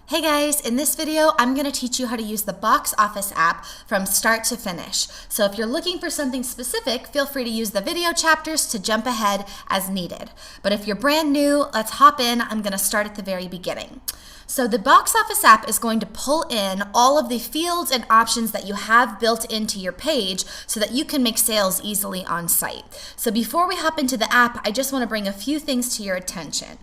Hey guys, in this video, I'm going to teach you how to use the Box Office app from start to finish. So if you're looking for something specific, feel free to use the video chapters to jump ahead as needed. But if you're brand new, let's hop in. I'm going to start at the very beginning. So the Box Office app is going to pull in all of the fields and options that you have built into your page so that you can make sales easily on site. So before we hop into the app, I just want to bring a few things to your attention.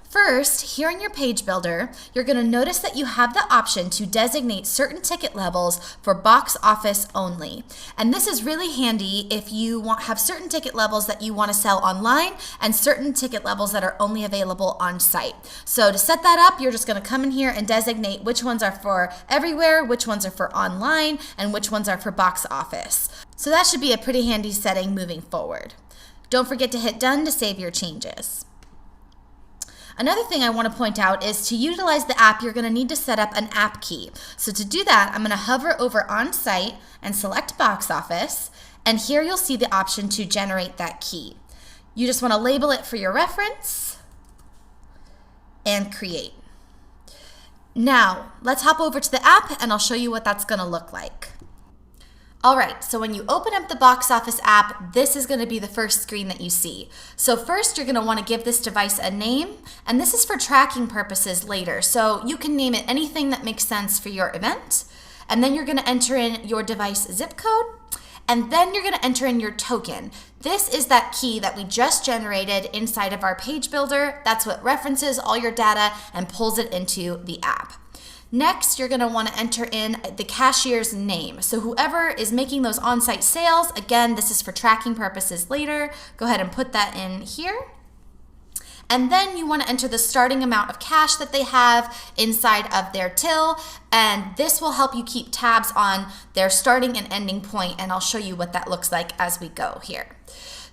First, here in your page builder, you're going to notice that you have the option to designate certain ticket levels for box office only. And this is really handy if you have certain ticket levels that you want to sell online and certain ticket levels that are only available on site. So to set that up, you're just going to come in here and designate which ones are for everywhere, which ones are for online, and which ones are for box office. So that should be a pretty handy setting moving forward. Don't forget to hit done to save your changes. Another thing I want to point out is to utilize the app, you're going to need to set up an app key. So to do that, I'm going to hover over on site and select box office. And here you'll see the option to generate that key. You just want to label it for your reference and create. Now, let's hop over to the app and I'll show you what that's going to look like. All right, so when you open up the Box Office app, this is going to be the first screen that you see. So first, you're going to want to give this device a name, and this is for tracking purposes later. So you can name it anything that makes sense for your event, and then you're going to enter in your device zip code, and then you're going to enter in your token. This is that key that we just generated inside of our page builder. That's what references all your data and pulls it into the app. Next, you're going to want to enter in the cashier's name. So whoever is making those on-site sales, again, this is for tracking purposes later. Go ahead and put that in here. And then you want to enter the starting amount of cash that they have inside of their till. And this will help you keep tabs on their starting and ending point. And I'll show you what that looks like as we go here.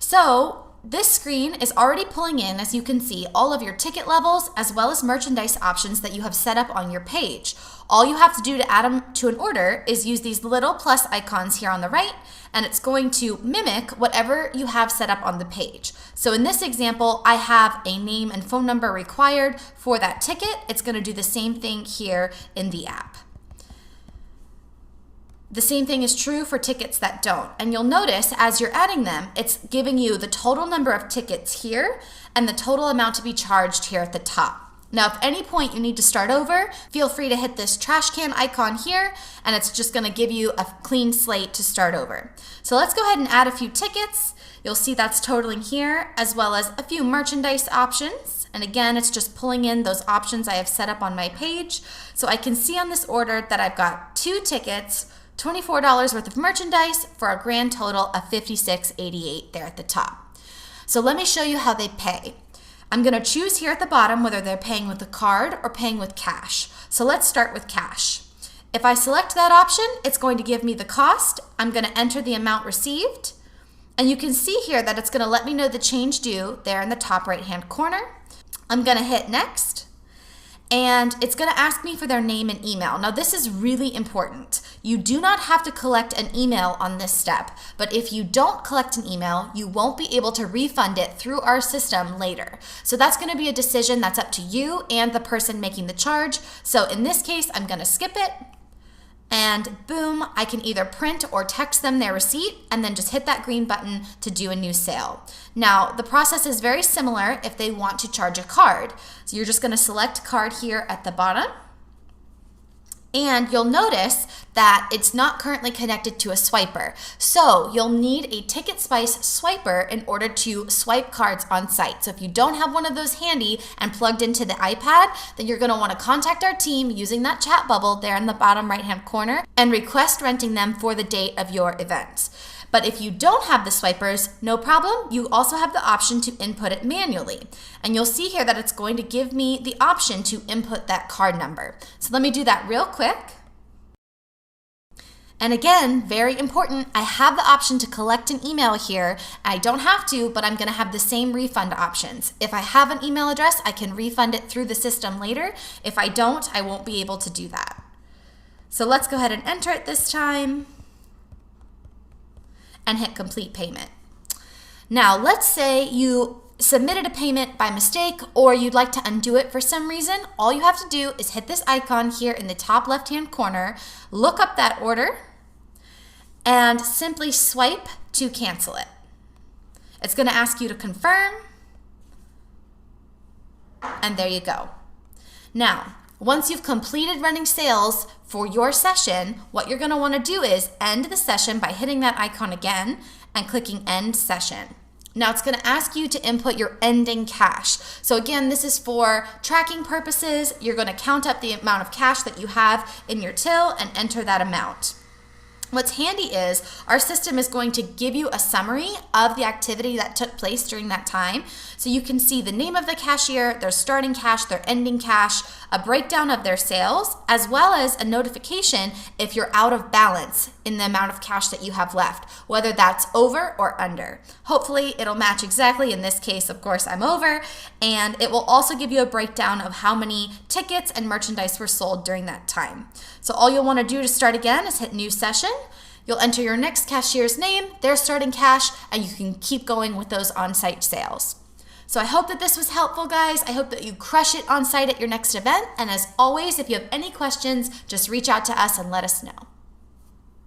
So this screen is already pulling in, as you can see, all of your ticket levels as well as merchandise options that you have set up on your page. All you have to do to add them to an order is use these little plus icons here on the right, and it's going to mimic whatever you have set up on the page. So in this example, I have a name and phone number required for that ticket. It's going to do the same thing here in the app. The same thing is true for tickets that don't. And you'll notice as you're adding them, it's giving you the total number of tickets here and the total amount to be charged here at the top. Now, if at any point you need to start over, feel free to hit this trash can icon here, and it's just going to give you a clean slate to start over. So let's go ahead and add a few tickets. You'll see that's totaling here, as well as a few merchandise options. And again, it's just pulling in those options I have set up on my page. So I can see on this order that I've got 2 tickets, $24 worth of merchandise for a grand total of $56.88 there at the top. So let me show you how they pay. I'm going to choose here at the bottom whether they're paying with a card or paying with cash. So let's start with cash. If I select that option, it's going to give me the cost. I'm going to enter the amount received. And you can see here that it's going to let me know the change due there in the top right-hand corner. I'm going to hit next. And it's going to ask me for their name and email. Now, this is really important. You do not have to collect an email on this step, but if you don't collect an email, you won't be able to refund it through our system later. So that's going to be a decision that's up to you and the person making the charge. So in this case, I'm going to skip it. And boom, I can either print or text them their receipt and then just hit that green button to do a new sale. Now, the process is very similar if they want to charge a card. So you're just going to select card here at the bottom. And you'll notice that it's not currently connected to a swiper. So you'll need a TicketSpice swiper in order to swipe cards on site. So if you don't have one of those handy and plugged into the iPad, then you're going to want to contact our team using that chat bubble there in the bottom right-hand corner and request renting them for the date of your event. But if you don't have the swipers, no problem. You also have the option to input it manually. And you'll see here that it's going to give me the option to input that card number. So let me do that real quick. And again, very important, I have the option to collect an email here. I don't have to, but I'm going to have the same refund options. If I have an email address, I can refund it through the system later. If I don't, I won't be able to do that. So let's go ahead and enter it this time and hit complete payment. Now, let's say you submitted a payment by mistake or you'd like to undo it for some reason, all you have to do is hit this icon here in the top left-hand corner, look up that order, and simply swipe to cancel it. It's going to ask you to confirm, and there you go. Now, once you've completed running sales for your session, what you're going to want to do is end the session by hitting that icon again and clicking End Session. Now it's going to ask you to input your ending cash. So again, this is for tracking purposes. You're going to count up the amount of cash that you have in your till and enter that amount. What's handy is our system is going to give you a summary of the activity that took place during that time. So you can see the name of the cashier, their starting cash, their ending cash, a breakdown of their sales, as well as a notification if you're out of balance in the amount of cash that you have left, whether that's over or under. Hopefully it'll match exactly. In this case, of course, I'm over. And it will also give you a breakdown of how many tickets and merchandise were sold during that time. So all you'll want to do to start again is hit New Session. You'll enter your next cashier's name, their starting cash, and you can keep going with those on-site sales. So I hope that this was helpful, guys. I hope that you crush it on-site at your next event. And as always, if you have any questions, just reach out to us and let us know.